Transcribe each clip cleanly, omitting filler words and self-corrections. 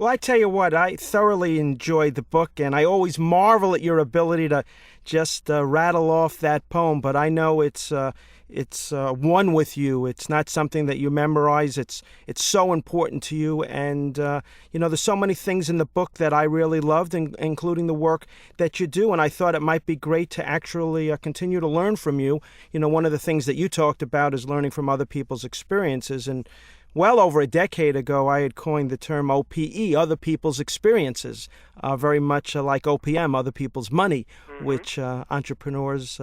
Well, I tell you what, I thoroughly enjoyed the book, and I always marvel at your ability to just rattle off that poem. But I know it's one with you. It's not something that you memorize. It's so important to you, and there's so many things in the book that I really loved, including the work that you do. And I thought it might be great to actually continue to learn from you. One of the things that you talked about is learning from other people's experiences, and well over a decade ago, I had coined the term OPE, other people's experiences, very much like OPM, other people's money, which entrepreneurs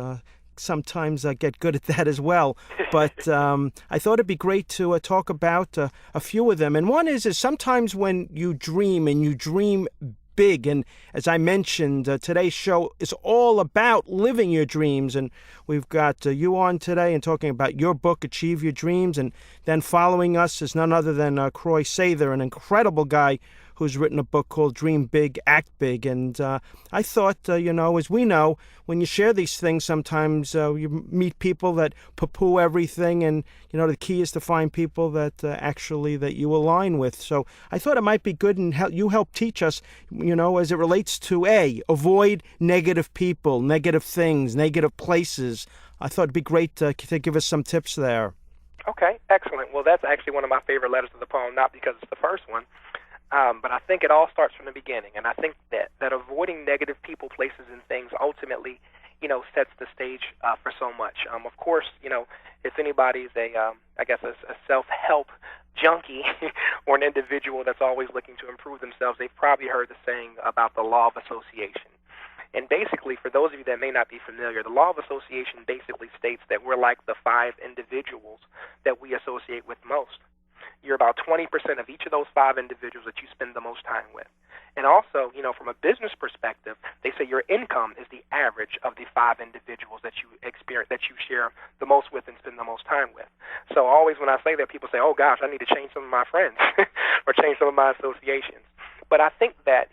sometimes get good at that as well. But I thought it'd be great to talk about a few of them. And one is sometimes when you dream and you dream big, and as I mentioned, today's show is all about living your dreams, and we've got you on today and talking about your book, Achieve Your Dreams, and then following us is none other than Croy Sather, an incredible guy who's written a book called Dream Big, Act Big. And I thought, as we know, when you share these things, sometimes you meet people that poo-poo everything, and, the key is to find people that actually that you align with. So I thought it might be good, and you help teach us, as it relates to, avoid negative people, negative things, negative places. I thought it'd be great to give us some tips there. Okay, excellent. Well, that's actually one of my favorite letters of the poem, not because it's the first one, but I think it all starts from the beginning, and I think that avoiding negative people, places, and things ultimately, sets the stage for so much. Of course, if anybody's a self-help junkie or an individual that's always looking to improve themselves, they've probably heard the saying about the law of association. And basically, for those of you that may not be familiar, the law of association basically states that we're like the 5 individuals that we associate with most. You're about 20% of each of those 5 individuals that you spend the most time with. And also, from a business perspective, they say your income is the average of the 5 individuals that you experience, that you share the most with and spend the most time with. So always when I say that, people say, oh gosh, I need to change some of my friends or change some of my associations. But I think that,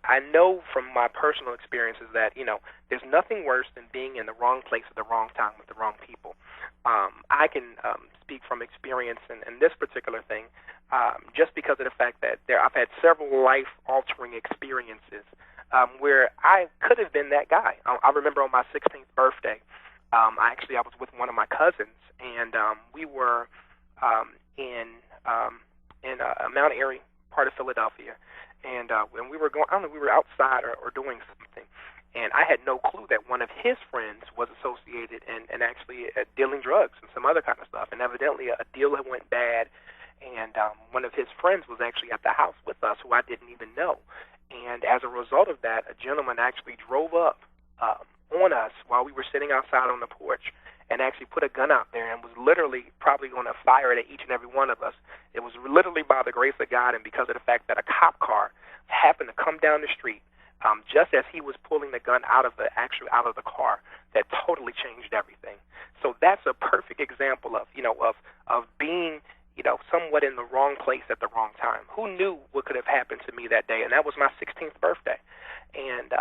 I know from my personal experiences that, there's nothing worse than being in the wrong place at the wrong time with the wrong people. I can speak from experience in this particular thing, just because of the fact that I've had several life-altering experiences where I could have been that guy. I remember on my 16th birthday, I was with one of my cousins, and we were in Mount Airy, part of Philadelphia, and when we were going, I don't know, we were outside or doing something, and I had no clue that one of his friends was associated and actually dealing drugs and some other kind of stuff, and evidently a deal that went bad, and one of his friends was actually at the house with us who I didn't even know, and as a result of that, a gentleman actually drove up on us while we were sitting outside on the porch and actually put a gun out there and was literally probably going to fire it at each and every one of us. It was literally by the grace of God and because of the fact that a cop car happened to come down the street just as he was pulling the gun out of the car, that totally changed everything. So that's a perfect example of being somewhat in the wrong place at the wrong time. Who knew what could have happened to me that day? And that was my 16th birthday. And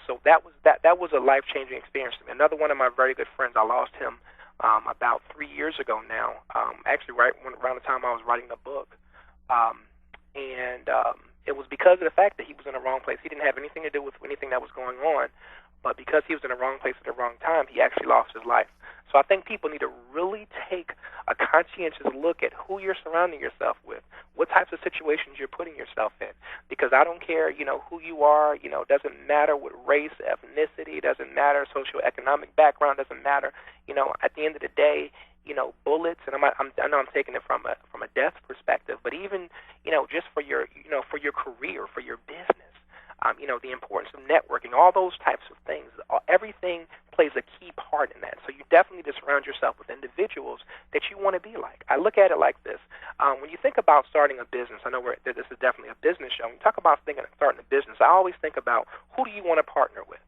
so that was a life-changing experience for me. Another one of my very good friends, I lost him about 3 years ago now. Actually, around the time I was writing the book, and it was because of the fact that he was in the wrong place. He didn't have anything to do with anything that was going on, but because he was in the wrong place at the wrong time, he actually lost his life. So I think people need to really take a conscientious look at who you're surrounding yourself with, what types of situations you're putting yourself in. Because I don't care, who you are, it doesn't matter what race, ethnicity, doesn't matter, socioeconomic background, doesn't matter. At the end of the day, bullets, and I know I'm taking it from a death perspective, but even, just for your career, for your business, the importance of networking, all those types of things, everything plays a key part in that. So you definitely need to surround yourself with individuals that you want to be like. I look at it like this. When you think about starting a business, I know this is definitely a business show. When you talk about starting a business, I always think about who do you want to partner with?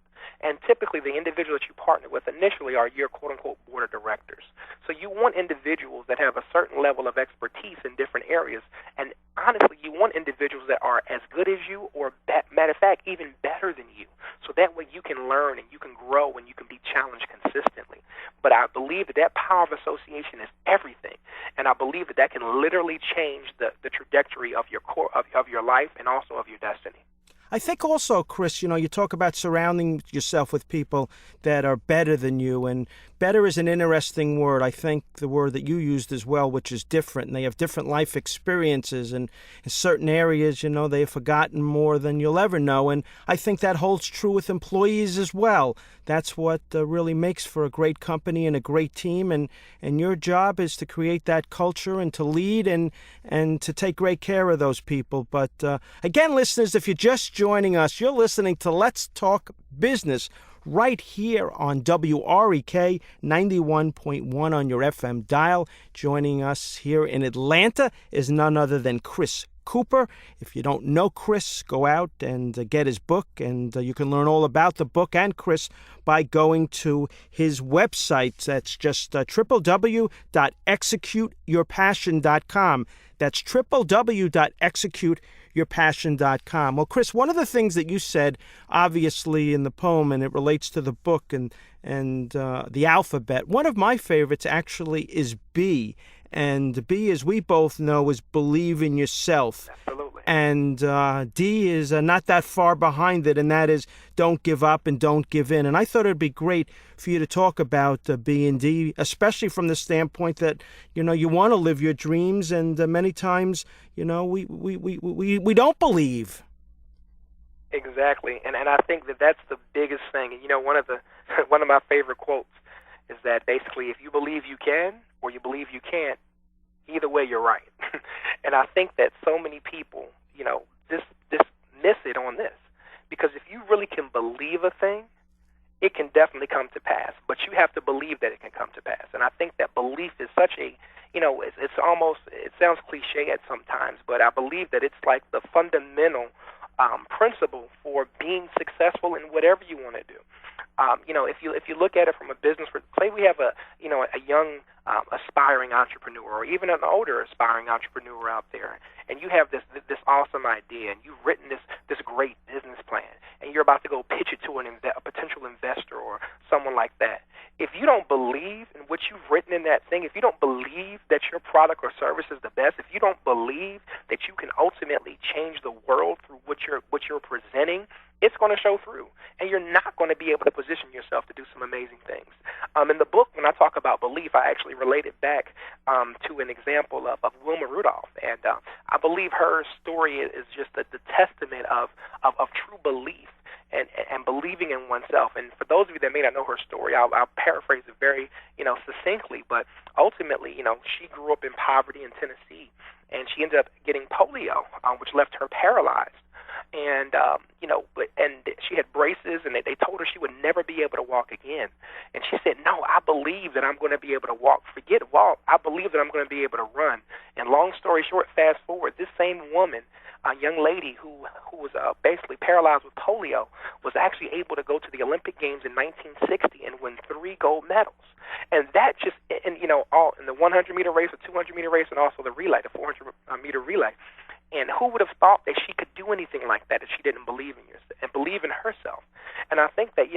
And typically the individuals that you partner with initially are your quote-unquote board of directors. So you want individuals that have a certain level of expertise in different areas. And honestly, you want individuals that are as good as you or, matter of fact, even better than you. So that way you can learn and you can grow and you can be challenged consistently. But I believe that power of association is everything. And I believe that can literally change the trajectory of your life. life and also of your destiny. I think also, Chris, you talk about surrounding yourself with people that are better than you, and better is an interesting word. I think the word that you used as well, which is different, and they have different life experiences, and in certain areas, they have forgotten more than you'll ever know, and I think that holds true with employees as well. That's what really makes for a great company and a great team, and your job is to create that culture and to lead and to take great care of those people. But again, listeners, if you're just joining us, you're listening to Let's Talk Business right here on WREK 91.1 on your FM dial. Joining us here in Atlanta is none other than Chris Cooper. If you don't know Chris, go out and get his book, and you can learn all about the book and Chris by going to his website. That's just www.executeyourpassion.com. That's www.executeyourpassion.com. Well, Chris, one of the things that you said, obviously, in the poem, and it relates to the book and the alphabet, one of my favorites actually is B. And B, as we both know, is believe in yourself. Absolutely. And D is not that far behind it, and that is don't give up and don't give in. And I thought it'd be great for you to talk about B and D, especially from the standpoint that, you want to live your dreams, and many times, we don't believe. Exactly. And I think that's the biggest thing. And, one of my favorite quotes is that basically if you believe you can or you believe you can't, either way you're right. And I think that so many people, just miss it on this. Because if you really can believe a thing, it can definitely come to pass. But you have to believe that it can come to pass. And I think that belief is such a, it's almost, it sounds cliche at sometimes, but I believe that it's like the fundamental principle for being successful in whatever you want to do. If you look at it from a business, say we have a young aspiring entrepreneur, or even an older aspiring entrepreneur out there, and you have this awesome idea, and you've written this great business plan, and you're about to go pitch it to a potential investor or someone like that. If you don't believe in what you've written in that thing, if you don't believe that your product or service is the best, if you don't believe that you can ultimately change the world through what you're presenting, it's going to show through, and you're not going to be able to position yourself to do some amazing things. In the book, when I talk about belief, I actually relate it back to an example of Wilma Rudolph, and I believe her story is just the testament of true belief and believing in oneself. And for those of you that may not know her story, I'll paraphrase it very succinctly, but ultimately, she grew up in poverty in Tennessee, and she ended up getting polio, which left her paralyzed. And and she had braces, and they told her she would never be able to walk again. And she said, "No, I believe that I'm going to be able to walk. Forget walk. I believe that I'm going to be able to run." And long story short, fast forward, this same woman, a young lady who was basically paralyzed with polio, was actually able to go to the Olympic Games in 1960 and win 3 gold medals. And that just, all in the 100-meter race, the 200-meter race, and also the relay, the 400-meter relay. And who would have thought that she could do anything like that if she didn't believe in yourself and believe in herself? And I think that,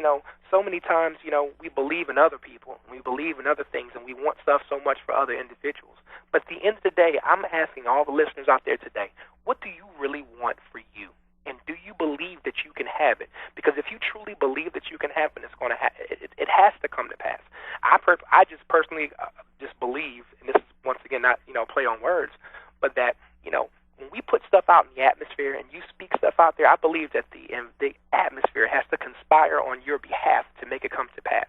so many times, we believe in other people, we believe in other things, and we want stuff so much for other individuals. But at the end of the day, I'm asking all the listeners out there today, what do you really want for you? And do you believe that you can have it? Because if you truly believe that you can have it, it's going to it has to come to pass. I just personally just believe, and this is once again not play on words, but that when we put stuff out in the atmosphere and you speak stuff out there, I believe that the atmosphere has to conspire on your behalf to make it come to pass.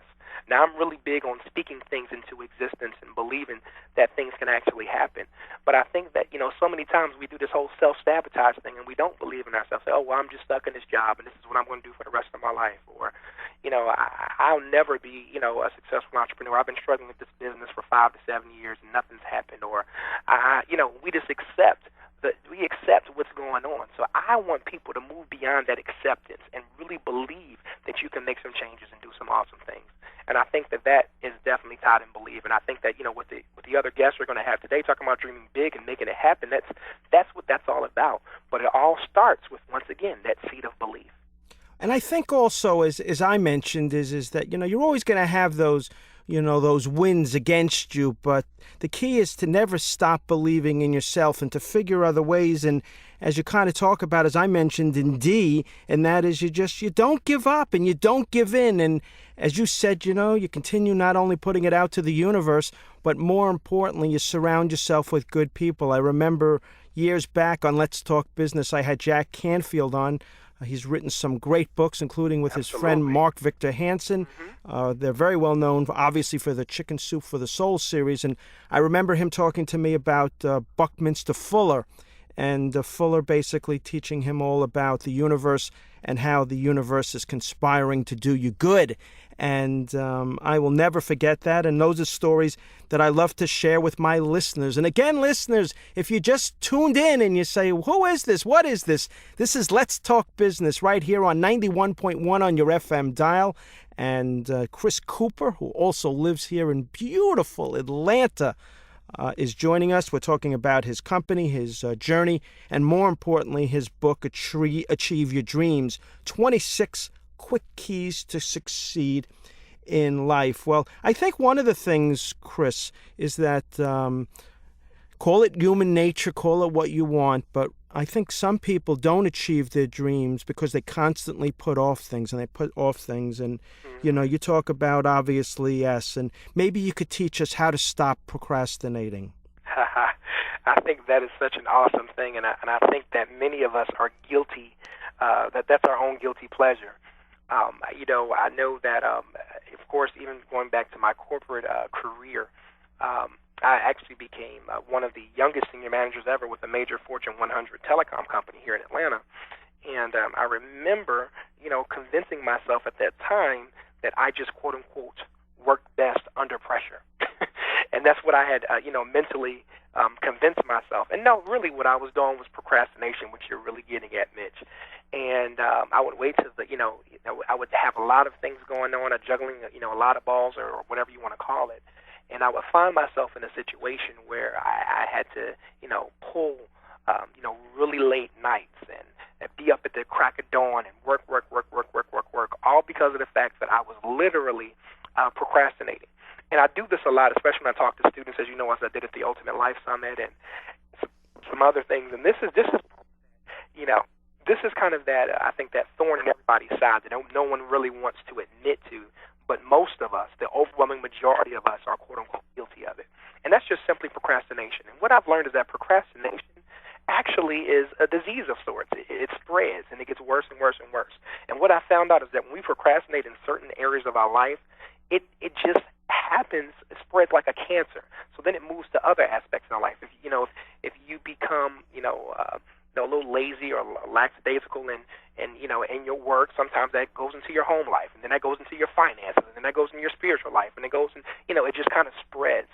Now, I'm really big on speaking things into existence and believing that things can actually happen. But I think that, so many times we do this whole self-sabotage thing and we don't believe in ourselves. Say, oh, well, I'm just stuck in this job and this is what I'm going to do for the rest of my life. Or, I'll never be, a successful entrepreneur. I've been struggling with this business for 5 to 7 years and nothing's happened. Or, we just accept what's going on. So I want people to move beyond that acceptance and really believe that you can make some changes and do some awesome things. And I think that is definitely tied in belief. And I think that, with the other guests we're going to have today talking about dreaming big and making it happen, that's what that's all about. But it all starts with, once again, that seed of belief. And I think also, as I mentioned, is that, you're always going to have those wins against you, but the key is to never stop believing in yourself and to figure other ways and as you kind of talk about, as I mentioned in D, and that is you don't give up and you don't give in. And as you said, you continue not only putting it out to the universe, but more importantly, you surround yourself with good people. I remember years back on Let's Talk Business, I had Jack Canfield on. He's written some great books, including with his friend Mark Victor Hansen. They're very well known, obviously, for the Chicken Soup for the Soul series. And I remember him talking to me about Buckminster Fuller, and Fuller basically teaching him all about the universe and how the universe is conspiring to do you good. And I will never forget that. And those are stories that I love to share with my listeners. And again, listeners, if you just tuned in and you say, who is this? What is this? This is Let's Talk Business right here on 91.1 on your FM dial. And Chris Cooper, who also lives here in beautiful Atlanta, is joining us. We're talking about his company, his journey, and more importantly, his book, Achieve Your Dreams, 26 Quick Keys to Succeed in Life. Well, I think one of the things, Chris, is that call it human nature, call it what you want, but I think some people don't achieve their dreams because they constantly put off things, and you talk about, obviously, yes, and maybe you could teach us how to stop procrastinating. I think that is such an awesome thing, and I think that many of us are guilty, that's our own guilty pleasure. I know that, of course, even going back to my corporate career, I actually became one of the youngest senior managers ever with a major Fortune 100 telecom company here in Atlanta. And I remember, convincing myself at that time that I just, quote unquote, worked best under pressure. And that's what I had, mentally convinced myself. And no, really what I was doing was procrastination, which you're really getting at, Mitch. And I would wait till I would have a lot of things going on, juggling, a lot of balls or whatever you want to call it. And I would find myself in a situation where I had to, pull, really late nights and be up at the crack of dawn and work, all because of the fact that I was literally procrastinating. And I do this a lot, especially when I talk to students, as you know, as I did at the Ultimate Life Summit and some other things. And this is kind of that, I think, that thorn in everybody's side that no one really wants to admit to, but most of us, the overwhelming majority of us, are quote-unquote guilty of it. And that's just simply procrastination. And what I've learned is that procrastination actually is a disease of sorts. It spreads, and it gets worse and worse and worse. And what I found out is that when we procrastinate in certain areas of our life, it just happens, it spreads like a cancer. So then it moves to other aspects in our life. If you become, a little lazy or lackadaisical in your work, sometimes that goes into your home life, and then that goes into your finances, and then that goes into your spiritual life, and it goes in, it just kind of spreads.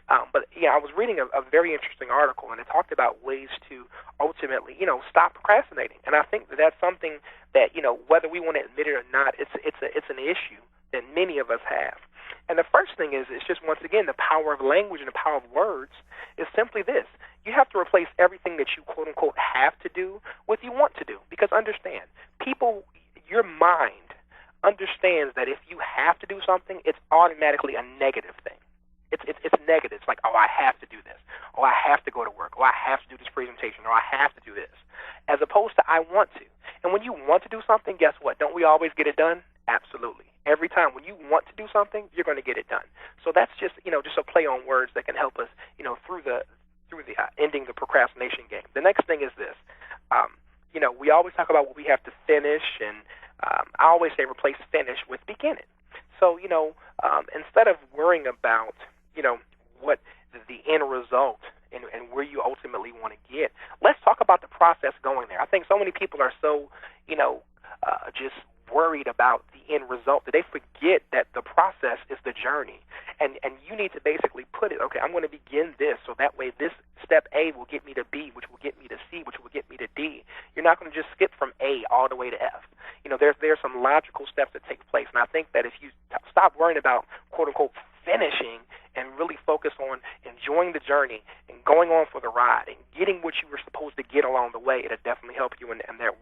But I was reading a very interesting article, and it talked about ways to ultimately, stop procrastinating. And I think that that's something that, whether we want to admit it or not, it's an issue that many of us have. And the first thing is, it's just, once again, the power of language and the power of words is simply this. You have to replace everything that you, quote unquote, have to do with you want to do. Because understand, your mind understands that if you have to do something, it's automatically a negative thing. It's negative. It's like, oh, I have to do this. Oh, I have to go to work. Oh, I have to do this presentation. Or I have to do this. As opposed to I want to. And when you want to do something, guess what? Don't we always get it done? Absolutely. Every time when you want to do something, you're going to get it done. So that's just, just a play on words that can help us, through the ending the procrastination game. The next thing is this. We always talk about what we have to finish, and I always say replace finish with beginning. So, instead of worrying about, what the end result and where you ultimately want to get, let's talk about the process going there. I think so many people are so, just worried about the end result that they forget that the process is the journey. And you need to basically put it, okay, I'm going to begin this, so that way this step A will get me to B, which will get me to C, which will get me to D. You're not going to just skip from A all the way to F. There's some logical steps that take place. And I think that if you stop worrying about, quote unquote, finishing and really focus on enjoying the journey and going on for the ride and getting what you were supposed to get along the way, it'll definitely help you in that